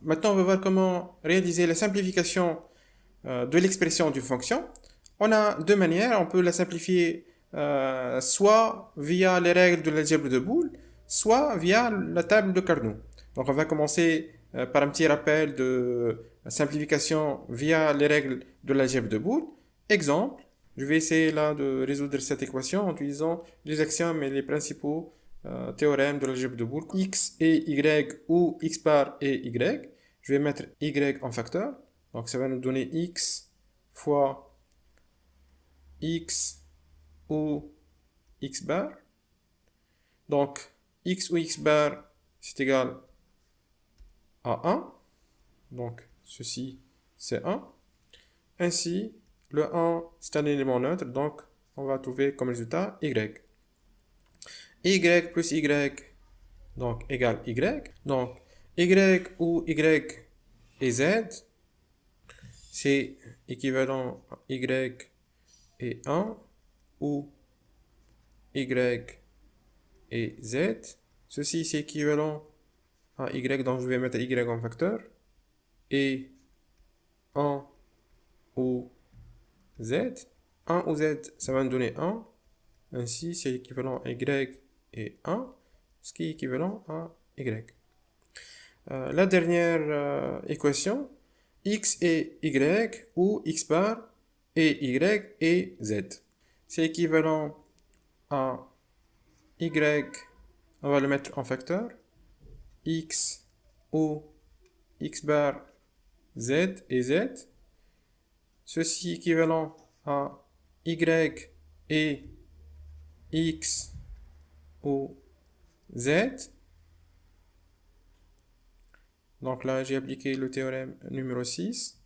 maintenant, on va voir comment réaliser la simplification de l'expression d'une fonction. On a deux manières. On peut la simplifier soit via les règles de l'algèbre de Boole, soit via la table de Carnot. Donc, on va commencer par un petit rappel de simplification via les règles de l'algèbre de Boole. Exemple, je vais essayer là de résoudre cette équation en utilisant les axiomes et les principaux théorème de l'algèbre de Boole, x et y ou x bar et y. Je vais mettre y en facteur. Donc ça va nous donner x fois x ou x bar. Donc x ou x bar, c'est égal à 1. Donc ceci, c'est 1. Ainsi, le 1, c'est un élément neutre. Donc on va trouver comme résultat y. Y plus y, donc égale y. Donc y ou y et z, c'est équivalent à y et 1 ou y et z. Ceci c'est équivalent à y, donc je vais mettre y en facteur. Et 1 ou z. 1 ou z, ça va nous donner 1. Ainsi, c'est équivalent à y et 1, ce qui est équivalent à y. La dernière équation, x et y ou x bar et y et z. C'est équivalent à y, on va le mettre en facteur, x ou x bar, z et z. Ceci est équivalent à y et x ou z. Donc là, j'ai appliqué le théorème numéro 6.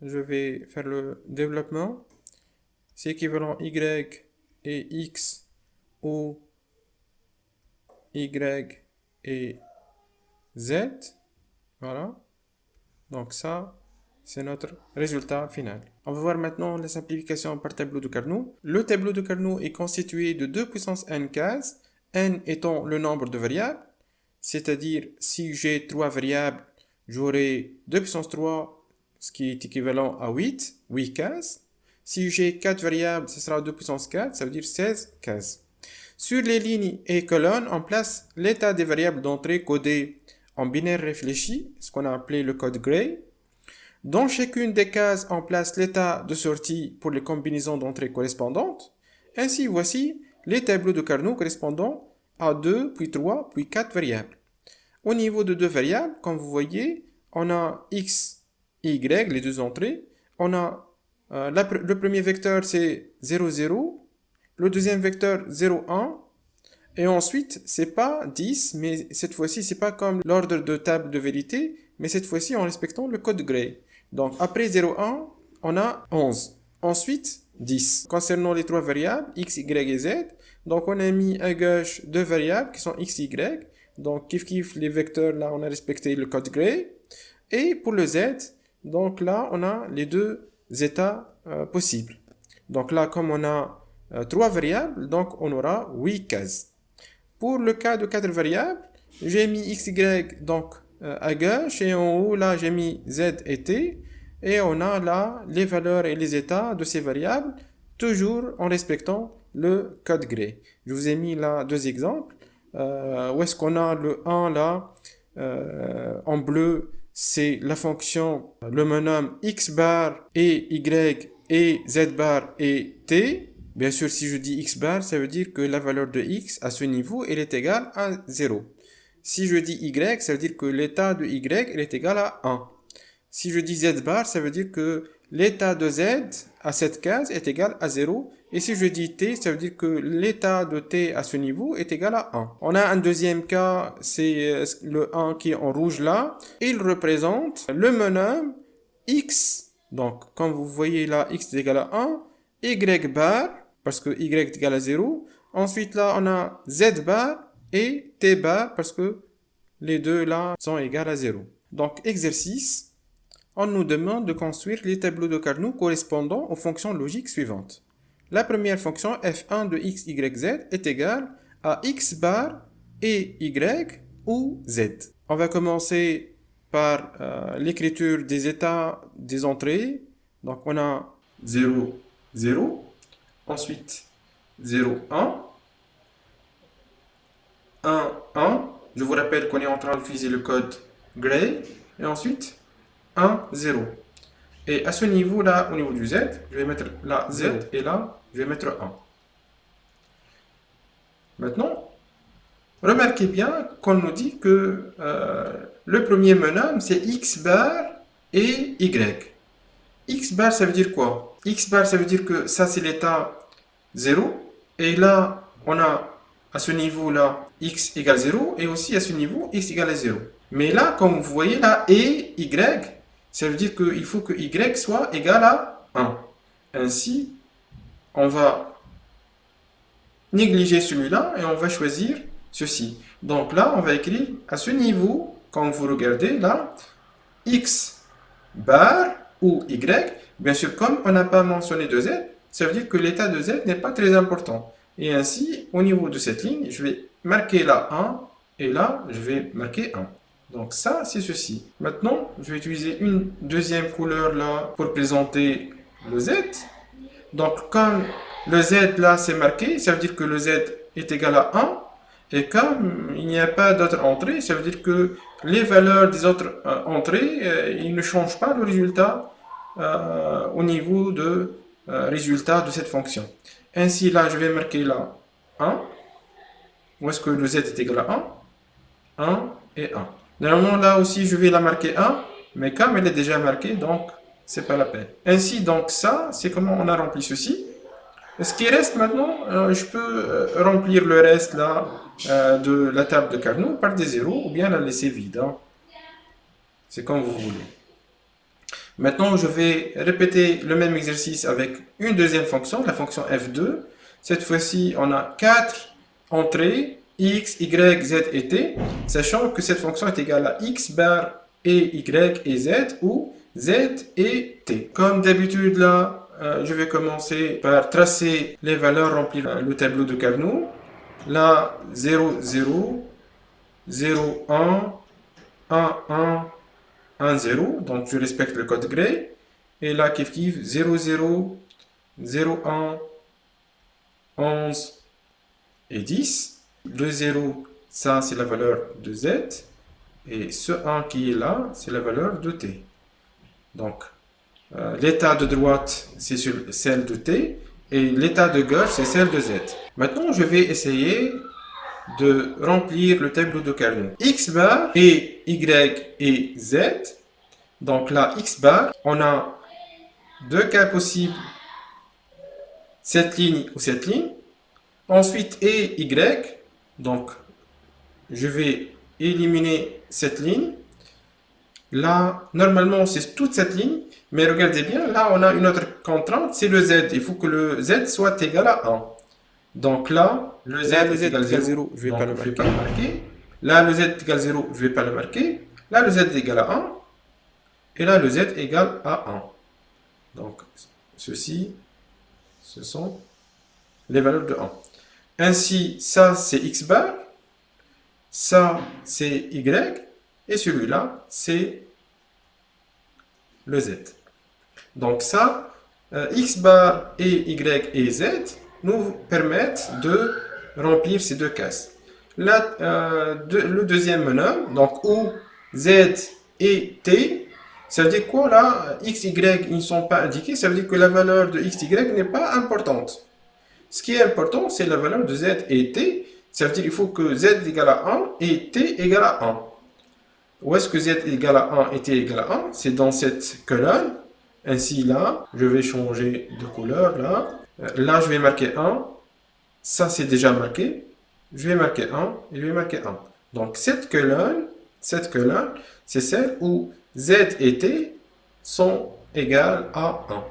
Je vais faire le développement. C'est équivalent y et x ou y et z. Voilà. Donc ça, c'est notre résultat final. On va voir maintenant la simplification par tableau de Carnot. Le tableau de Carnot est constitué de 2 puissance n cases, n étant le nombre de variables. C'est-à-dire, si j'ai 3 variables, j'aurai 2 puissance 3, ce qui est équivalent à 8 cases. Si j'ai 4 variables, ce sera 2 puissance 4, ça veut dire 16 cases. Sur les lignes et colonnes, on place l'état des variables d'entrée codées en binaire réfléchi, ce qu'on a appelé le code Gray. Dans chacune des cases, on place l'état de sortie pour les combinaisons d'entrée correspondantes. Ainsi, voici les tableaux de Carnot correspondant à 2, puis 3, puis 4 variables. Au niveau de deux variables, comme vous voyez, on a x et y, les deux entrées. On a le premier vecteur, c'est 0, 0. Le deuxième vecteur, 0, 1. Et ensuite, c'est pas 10, mais cette fois-ci, c'est pas comme l'ordre de table de vérité, mais cette fois-ci en respectant le code Gray. Donc, après 0, 1, on a 11. Ensuite, 10. Concernant les trois variables, x, y et z, donc on a mis à gauche deux variables qui sont x, y. Donc, kiff, les vecteurs, là, on a respecté le code Gray. Et pour le z, donc là, on a les deux états possibles. Donc là, comme on a trois variables, donc on aura 8 cases. Pour le cas de 4 variables, j'ai mis x, y donc à gauche et en haut là j'ai mis z et t et on a là les valeurs et les états de ces variables toujours en respectant le code Gray. Je vous ai mis là deux exemples. Où est-ce qu'on a le 1 là en bleu, c'est la fonction, le monome x bar et y et z bar et t. Bien sûr, si je dis x bar, ça veut dire que la valeur de x à ce niveau, elle est égale à 0. Si je dis y, ça veut dire que l'état de y, elle est égal à 1. Si je dis z bar, ça veut dire que l'état de z à cette case est égal à 0. Et si je dis t, ça veut dire que l'état de t à ce niveau est égal à 1. On a un deuxième cas, c'est le 1 qui est en rouge là. Il représente le monome x. Donc, comme vous voyez là, x est égal à 1. Y bar, parce que y est égal à 0. Ensuite, là, on a z bar et t bar, parce que les deux là sont égales à 0. Donc, exercice, on nous demande de construire les tableaux de Carnot correspondant aux fonctions logiques suivantes. La première fonction f1 de x, y, z est égale à x bar et y ou z. On va commencer par l'écriture des états des entrées. Donc on a 0, 0, ensuite 0, 1, 1, 1. Je vous rappelle qu'on est en train d'utiliser le code Gray, et ensuite 1, 0. Et à ce niveau-là, au niveau du Z, je vais mettre là 0, et là, je vais mettre 1. Maintenant, remarquez bien qu'on nous dit que le premier bonhomme, c'est X bar et Y. X bar, ça veut dire quoi? X bar, ça veut dire que ça, c'est l'état 0. Et là, on a à ce niveau-là, X égale 0. Et aussi à ce niveau, X égale 0. Mais là, comme vous voyez là, et Y, ça veut dire qu'il faut que Y soit égal à 1. Ainsi, on va négliger celui-là et on va choisir ceci. Donc là, on va écrire à ce niveau, quand vous regardez là, X bar ou Y. Bien sûr, comme on n'a pas mentionné de Z, ça veut dire que l'état de Z n'est pas très important. Et ainsi, au niveau de cette ligne, je vais marquer là 1 et là, je vais marquer 1. Donc ça, c'est ceci. Maintenant, je vais utiliser une deuxième couleur là pour présenter le Z. Donc comme le Z là, c'est marqué, ça veut dire que le Z est égal à 1. Et comme il n'y a pas d'autres entrées, ça veut dire que les valeurs des autres entrées, ils ne changent pas le résultat au niveau de résultat de cette fonction. Ainsi, là, je vais marquer là 1. Où est-ce que le Z est égal à 1? 1 et 1. Normalement, là aussi, je vais la marquer 1, mais comme elle est déjà marquée, donc, c'est pas la peine. Ainsi, donc, ça, c'est comment on a rempli ceci. Ce qui reste maintenant, je peux remplir le reste là de la table de Carnot par des zéros ou bien la laisser vide. Hein. C'est comme vous voulez. Maintenant, je vais répéter le même exercice avec une deuxième fonction, la fonction f2. Cette fois-ci, on a 4 entrées, x, y, z et t, sachant que cette fonction est égale à x bar et y et z, ou z et t. Comme d'habitude là, je vais commencer par tracer les valeurs, remplir le tableau de Carnot. Là, 0, 0, 0, 1, 1, 1, 1, 0. Donc, je respecte le code Gray. Et là, kiff kiff, 0, 0, 0, 1, 11 et 10. Le 0, ça, c'est la valeur de Z. Et ce 1 qui est là, c'est la valeur de T. Donc, l'état de droite, c'est celle de T, et l'état de gauche, c'est celle de Z. Maintenant, je vais essayer de remplir le tableau de Carnot. X bar et Y et Z. Donc là, X bar, on a deux cas possibles, cette ligne ou cette ligne. Ensuite, et Y, donc je vais éliminer cette ligne. Là, normalement, c'est toute cette ligne. Mais regardez bien, là, on a une autre contrainte, c'est le Z. Il faut que le Z soit égal à 1. Donc là, le Z est égal à 0, je ne vais pas le marquer. Là, le Z est égal à 0, je ne vais pas le marquer. Là, le Z est égal à 1. Et là, le Z est égal à 1. Donc, ceci, ce sont les valeurs de 1. Ainsi, ça, c'est X bar. Ça, c'est Y. Et celui-là, c'est le Z. Donc ça, X bar et Y et Z nous permettent de remplir ces deux cases. Là, le deuxième bonhomme, donc où Z et T, ça veut dire quoi là? X, Y, ils ne sont pas indiqués, ça veut dire que la valeur de X, Y n'est pas importante. Ce qui est important, c'est la valeur de Z et T. Ça veut dire qu'il faut que Z égale à 1 et T égale à 1. Où est-ce que Z égale à 1 et T égale à 1? C'est dans cette colonne. Ainsi, là, je vais changer de couleur, là. Là, je vais marquer 1. Ça, c'est déjà marqué. Je vais marquer 1 et je vais marquer 1. Donc, cette colonne, c'est celle où Z et T sont égales à 1.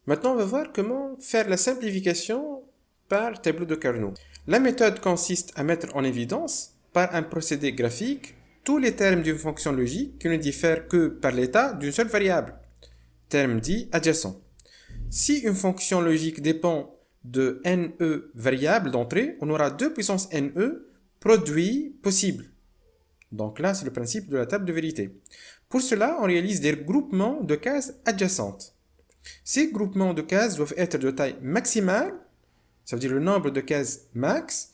Maintenant, on va voir comment faire la simplification par tableau de Carnot. La méthode consiste à mettre en évidence, par un procédé graphique, tous les termes d'une fonction logique qui ne diffèrent que par l'état d'une seule variable, terme dit adjacent. Si une fonction logique dépend de NE variables d'entrée, on aura 2 puissance NE produits possibles. Donc là, c'est le principe de la table de vérité. Pour cela, on réalise des groupements de cases adjacentes. Ces groupements de cases doivent être de taille maximale, ça veut dire le nombre de cases max,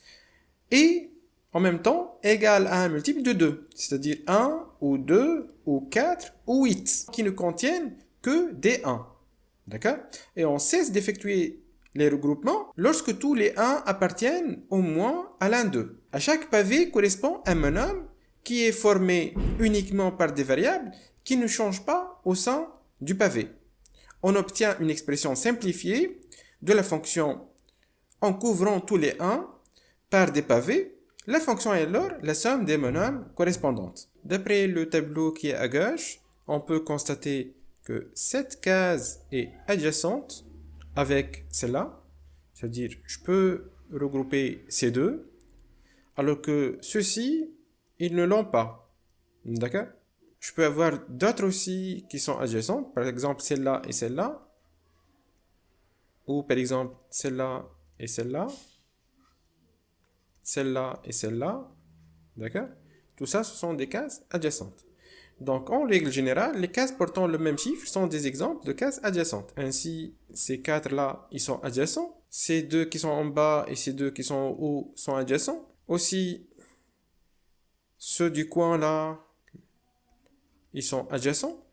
et en même temps égal à un multiple de 2, c'est-à-dire 1 ou 2 ou 4 ou 8, qui ne contiennent que des 1. D'accord? Et on cesse d'effectuer les regroupements lorsque tous les 1 appartiennent au moins à l'un d'eux. À chaque pavé correspond un monome qui est formé uniquement par des variables qui ne changent pas au sein du pavé. On obtient une expression simplifiée de la fonction en couvrant tous les 1 par des pavés. La fonction est alors la somme des monômes correspondantes. D'après le tableau qui est à gauche, on peut constater que cette case est adjacente avec celle-là. C'est-à-dire, je peux regrouper ces deux, alors que ceux-ci, ils ne l'ont pas. D'accord? Je peux avoir d'autres aussi qui sont adjacentes, par exemple celle-là et celle-là, ou par exemple celle-là et celle-là, celle-là et celle-là, d'accord? Tout ça, ce sont des cases adjacentes. Donc, en règle générale, les cases portant le même chiffre sont des exemples de cases adjacentes. Ainsi, ces quatre-là, ils sont adjacents. Ces deux qui sont en bas et ces deux qui sont en haut sont adjacents. Aussi, ceux du coin là, ils sont adjacents.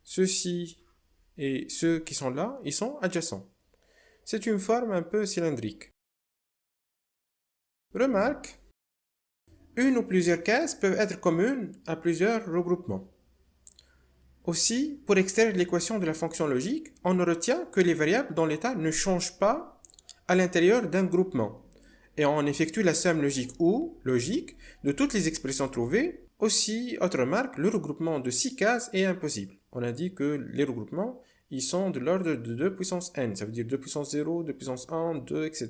Ceux-ci et ceux qui sont là, ils sont adjacents. C'est une forme un peu cylindrique. Remarque, une ou plusieurs cases peuvent être communes à plusieurs regroupements. Aussi, pour extraire l'équation de la fonction logique, on ne retient que les variables dont l'état ne change pas à l'intérieur d'un groupement. Et on effectue la somme logique ou logique de toutes les expressions trouvées. Aussi, autre remarque, le regroupement de 6 cases est impossible. On a dit que les regroupements, ils sont de l'ordre de 2 puissance n. Ça veut dire 2 puissance 0, 2 puissance 1, 2, etc.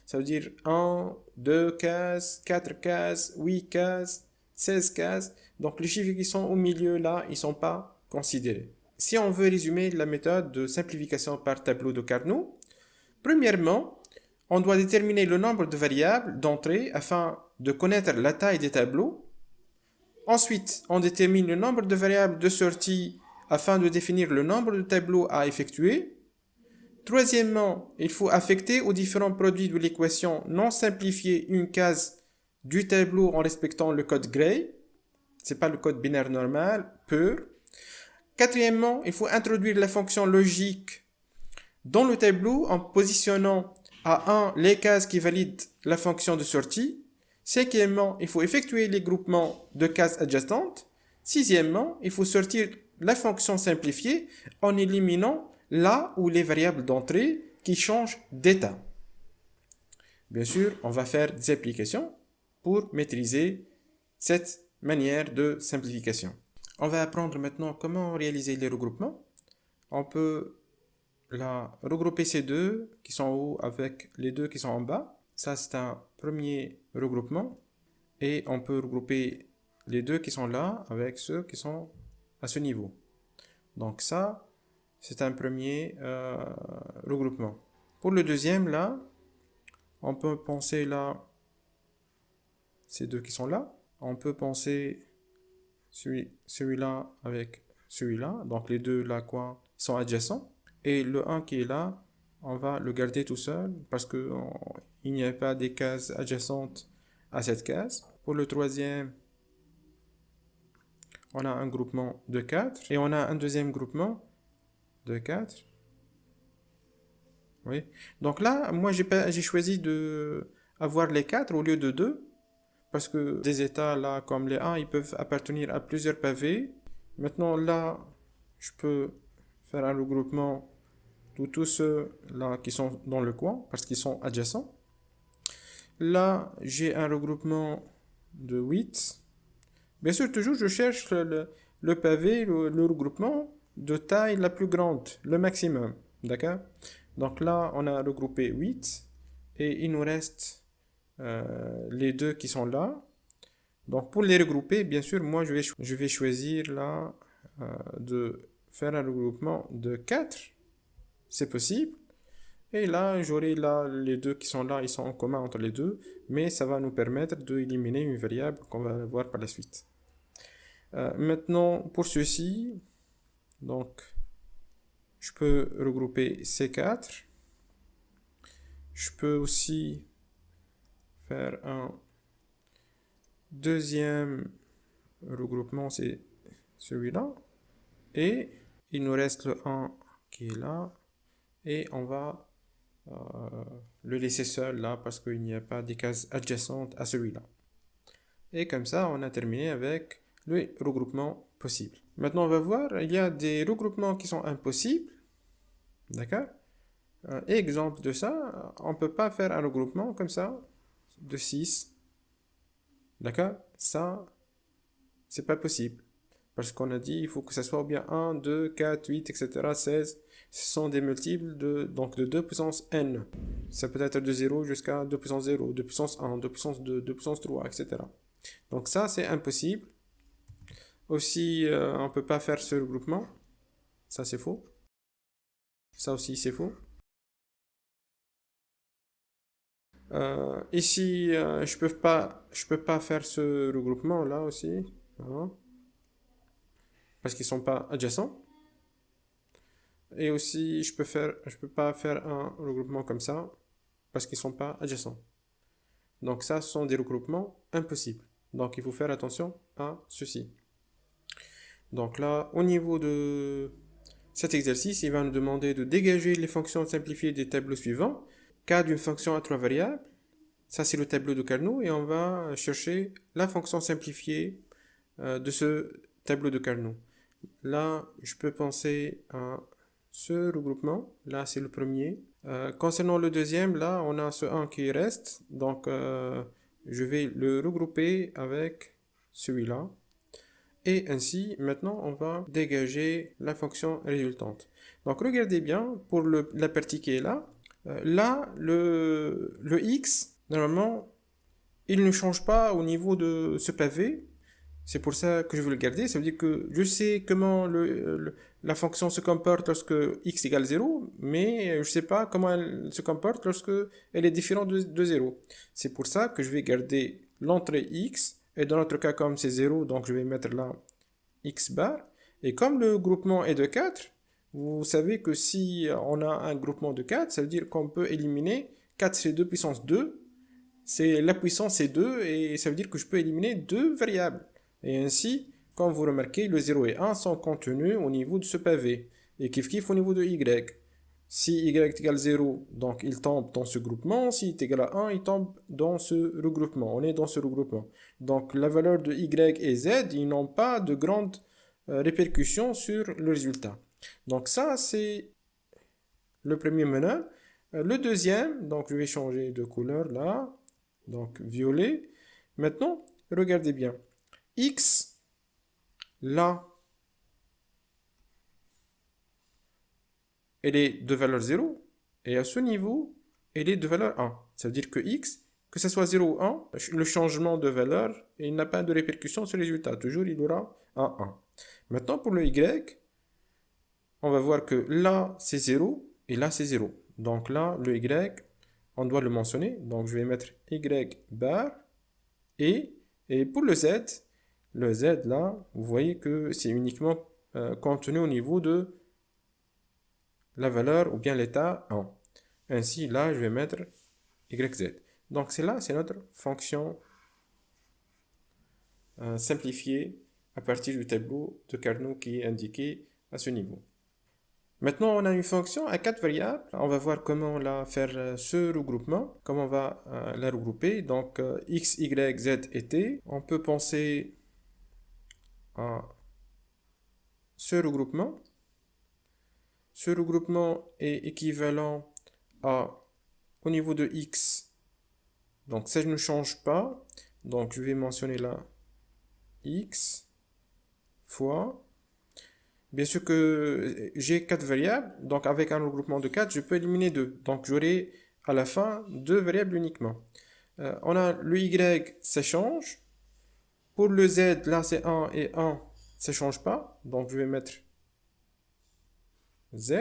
Ça veut dire 1, 2 cases, 4 cases, 8 cases, 16 cases. Donc les chiffres qui sont au milieu là, ils ne sont pas considérés. Si on veut résumer la méthode de simplification par tableau de Carnot, premièrement, on doit déterminer le nombre de variables d'entrée afin de connaître la taille des tableaux. Ensuite, on détermine le nombre de variables de sortie afin de définir le nombre de tableaux à effectuer. Troisièmement, il faut affecter aux différents produits de l'équation non simplifiée une case du tableau en respectant le code Gray. Ce n'est pas le code binaire normal, pur. Quatrièmement, il faut introduire la fonction logique dans le tableau en positionnant à 1 les cases qui valident la fonction de sortie. Cinquièmement, il faut effectuer les groupements de cases adjacentes. Sixièmement, il faut sortir la fonction simplifiée en éliminant là où les variables d'entrée qui changent d'état. Bien sûr, on va faire des applications pour maîtriser cette manière de simplification. On va apprendre maintenant comment réaliser les regroupements. On peut regrouper ces deux qui sont en haut avec les deux qui sont en bas. Ça, c'est un premier regroupement. Et on peut regrouper les deux qui sont là avec ceux qui sont à ce niveau. Donc ça, c'est un premier regroupement. Pour le deuxième, là, on peut penser là, ces deux qui sont là. On peut penser celui-là avec celui-là. Donc les deux là, quoi, sont adjacents. Et le 1 qui est là, on va le garder tout seul parce qu'il n'y a pas des cases adjacentes à cette case. Pour le troisième, on a un groupement de 4 et on a un deuxième groupement de 4. Oui. Donc là, moi j'ai choisi de avoir les 4 au lieu de 2 parce que des états là comme les 1, ils peuvent appartenir à plusieurs pavés. Maintenant là, je peux faire un regroupement de tous ceux là qui sont dans le coin parce qu'ils sont adjacents. Là, j'ai un regroupement de 8. Bien sûr, toujours je cherche le pavé, le regroupement de taille la plus grande, le maximum. D'accord? Donc là, on a regroupé 8 et il nous reste les deux qui sont là. Donc pour les regrouper, bien sûr, moi je vais choisir là de faire un regroupement de 4. C'est possible. Et là, j'aurai là les deux qui sont là, ils sont en commun entre les deux, mais ça va nous permettre d'éliminer une variable qu'on va voir par la suite. Maintenant, pour ceci, donc, je peux regrouper ces quatre. Je peux aussi faire un deuxième regroupement, c'est celui-là. Et il nous reste le 1 qui est là. Et on va le laisser seul là parce qu'il n'y a pas des cases adjacentes à celui-là. Et comme ça, on a terminé avec le regroupement possible. Maintenant, on va voir, il y a des regroupements qui sont impossibles. D'accord? Exemple de ça, on ne peut pas faire un regroupement comme ça de 6. D'accord? Ça, c'est pas possible. Parce qu'on a dit, il faut que ça soit ou bien 1, 2, 4, 8, etc., 16. Ce sont des multiples donc de 2 puissance n. Ça peut être de 0 jusqu'à 2 puissance 0, 2 puissance 1, 2 puissance 2, 2 puissance 3, etc. Donc ça, c'est impossible. Aussi, on ne peut pas faire ce regroupement. Ça, c'est faux. Ça aussi, c'est faux. Ici, je peux pas faire ce regroupement là aussi. Voilà. Parce qu'ils sont pas adjacents. Et aussi, je peux pas faire un regroupement comme ça parce qu'ils sont pas adjacents. Donc ça, ce sont des regroupements impossibles. Donc il faut faire attention à ceci. Donc là, au niveau de cet exercice, il va nous demander de dégager les fonctions simplifiées des tableaux suivants. Cas d'une fonction à trois variables. Ça, c'est le tableau de Carnot et on va chercher la fonction simplifiée de ce tableau de Carnot. Là, je peux penser à ce regroupement. Là, c'est le premier. Concernant le deuxième, là, on a ce 1 qui reste. Donc, je vais le regrouper avec celui-là. Et ainsi, maintenant, on va dégager la fonction résultante. Donc, regardez bien, pour la partie qui est là, là, le x, normalement, il ne change pas au niveau de ce pavé. C'est pour ça que je veux le garder. Ça veut dire que je sais comment la fonction se comporte lorsque x égale 0, mais je ne sais pas comment elle se comporte lorsque elle est différente de 0. C'est pour ça que je vais garder l'entrée x, et dans notre cas, comme c'est 0, donc je vais mettre là x bar. Et comme le groupement est de 4, vous savez que si on a un groupement de 4, ça veut dire qu'on peut éliminer 4 c'est 2 puissance 2. C'est la puissance c'est 2 et ça veut dire que je peux éliminer deux variables. Et ainsi, comme vous remarquez, le 0 et 1 sont contenus au niveau de ce pavé. Et kiff au niveau de y. Si y est égal à 0, donc il tombe dans ce groupement. Si y est égal à 1, il tombe dans ce regroupement. On est dans ce regroupement. Donc la valeur de y et z, ils n'ont pas de grande répercussion sur le résultat. Donc ça, c'est le premier meneur. Le deuxième, donc je vais changer de couleur là. Donc violet. Maintenant, regardez bien. X, là, elle est de valeur 0. Et à ce niveau, elle est de valeur 1. Ça veut dire que X, que ce soit 0 ou 1, le changement de valeur, il n'a pas de répercussion sur le résultat. Toujours, il aura un 1. Maintenant, pour le Y, on va voir que là, c'est 0 et là, c'est 0. Donc là, le Y, on doit le mentionner. Donc, je vais mettre Y bar et pour le Z, là, vous voyez que c'est uniquement contenu au niveau de la valeur ou bien l'état 1. Ainsi, là, je vais mettre YZ. Donc, c'est notre fonction simplifiée à partir du tableau de Carnot qui est indiqué à ce niveau. Maintenant, on a une fonction à 4 variables. On va voir comment faire ce regroupement, comment on va la regrouper. Donc, x, y, z et t. On peut penser à ce regroupement. Ce regroupement est équivalent à, au niveau de x, donc ça ne change pas. Donc, je vais mentionner là x fois. Bien sûr que j'ai 4 variables, donc avec un regroupement de 4, je peux éliminer 2. Donc j'aurai à la fin 2 variables uniquement. On a le y, ça change. Pour le z, là c'est 1 et 1, ça ne change pas. Donc je vais mettre z.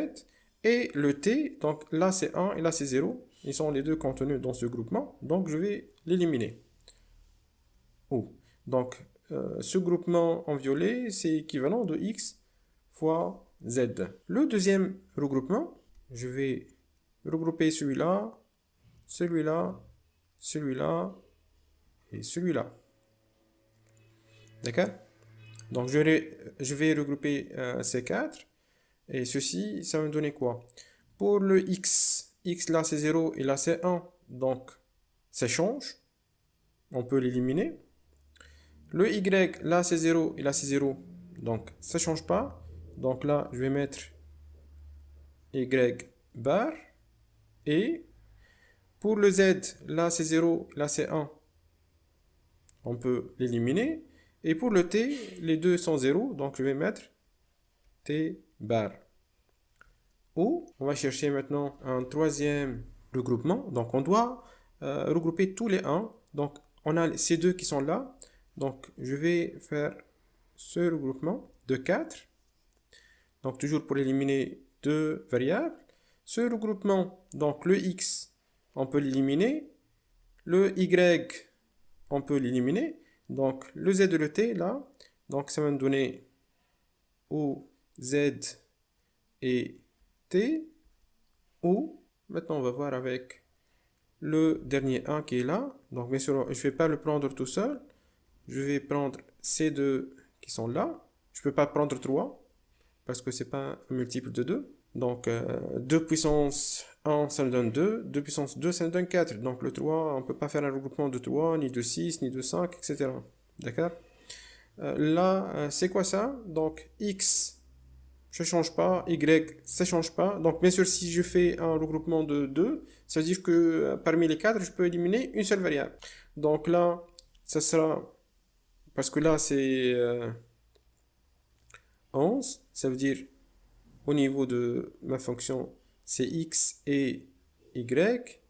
Et le t, donc là c'est 1 et là c'est 0. Ils sont les deux contenus dans ce groupement, donc je vais l'éliminer. Oh. Donc ce groupement en violet, c'est équivalent de x fois z. Le deuxième regroupement, je vais regrouper celui-là, celui-là, celui-là et celui-là. D'accord? Donc je vais regrouper ces quatre. Et ceci, ça va me donner quoi? Pour le x, x là c'est 0 et là c'est 1. Donc ça change. On peut l'éliminer. Le y, là c'est 0 et là c'est 0. Donc ça ne change pas. Donc là, je vais mettre y bar. Et pour le z, là c'est 0, là c'est 1. On peut l'éliminer. Et pour le t, les deux sont 0. Donc je vais mettre t bar. Ou on va chercher maintenant un troisième regroupement. Donc on doit regrouper tous les 1. Donc on a ces deux qui sont là. Donc je vais faire ce regroupement de 4. Donc toujours pour éliminer deux variables. Ce regroupement, donc le x, on peut l'éliminer. Le y, on peut l'éliminer. Donc le z et le t là. Donc ça va me donner O, Z et T. Ou, maintenant on va voir avec le dernier 1 qui est là. Donc bien sûr, je ne vais pas le prendre tout seul. Je vais prendre ces deux qui sont là. Je ne peux pas prendre 3 parce que ce n'est pas un multiple de 2. Donc 2 puissance 1, ça me donne 2. 2 puissance 2, ça me donne 4. Donc le 3, on ne peut pas faire un regroupement de 3, ni de 6, ni de 5, etc. D'accord? Là, c'est quoi ça? Donc x, ça ne change pas. Y, ça ne change pas. Donc bien sûr, si je fais un regroupement de 2, ça veut dire que parmi les 4, je peux éliminer une seule variable. Donc là, ça sera... Parce que là, c'est 11. Ça veut dire, au niveau de ma fonction, c'est x et y.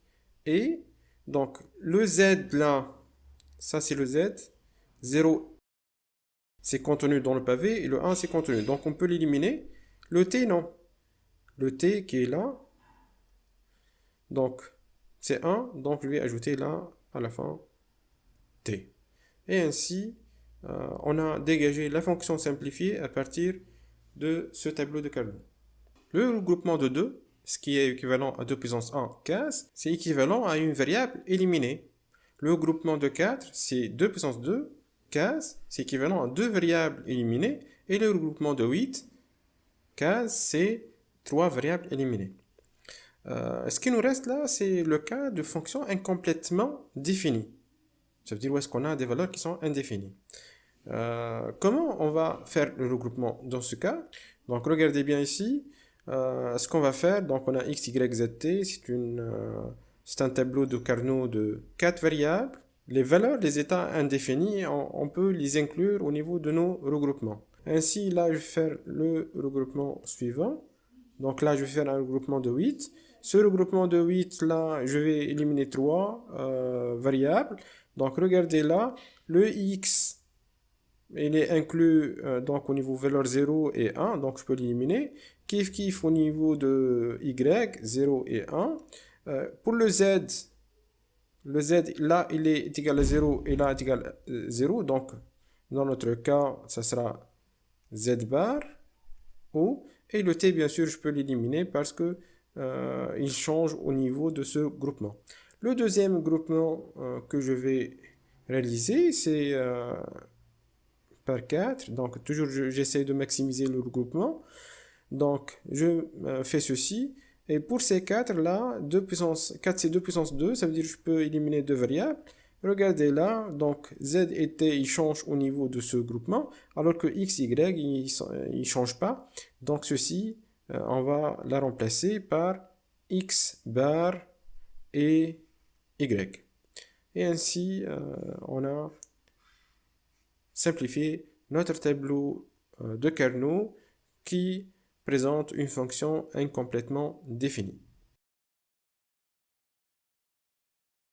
Et donc, le z là, ça c'est le z. 0, c'est contenu dans le pavé. Et le 1, c'est contenu. Donc, on peut l'éliminer. Le t, non. Le t qui est là. Donc, c'est 1. Donc, je vais ajouter là, à la fin, t. Et ainsi, on a dégagé la fonction simplifiée à partir de ce tableau de Carnot. Le regroupement de 2, ce qui est équivalent à 2 puissance 1, 15, c'est équivalent à une variable éliminée. Le regroupement de 4, c'est 2 puissance 2, 15, c'est équivalent à deux variables éliminées. Et le regroupement de 8, 15, c'est 3 variables éliminées. Ce qui nous reste là, c'est le cas de fonctions incomplètement définies. Ça veut dire où est-ce qu'on a des valeurs qui sont indéfinies. Comment on va faire le regroupement dans ce cas? Donc regardez bien ici, ce qu'on va faire, donc on a x, y, z, t, c'est un tableau de Carnot de 4 variables. Les valeurs des états indéfinis, on peut les inclure au niveau de nos regroupements. Ainsi, là, je vais faire le regroupement suivant. Donc là, je vais faire un regroupement de 8. Ce regroupement de 8, là, je vais éliminer 3 variables. Donc regardez là, le x, il est inclus donc au niveau valeur 0 et 1, donc je peux l'éliminer. Kiff au niveau de y, 0 et 1. Pour le z, là, il est égal à 0 et là, il est égal à 0. Donc, dans notre cas, ça sera z bar. O. Et le t, bien sûr, je peux l'éliminer parce que il change au niveau de ce groupement. Le deuxième groupement que je vais réaliser, c'est par 4. Donc, toujours, j'essaie de maximiser le regroupement. Donc, je fais ceci. Et pour ces 4 là, 4 c'est 2 puissance 2, ça veut dire que je peux éliminer deux variables. Regardez là, donc z et t ils changent au niveau de ce groupement, alors que x, y ils ne changent pas. Donc ceci, on va la remplacer par x bar et y. Et ainsi, on a simplifié notre tableau de Carnot qui présente une fonction incomplètement définie.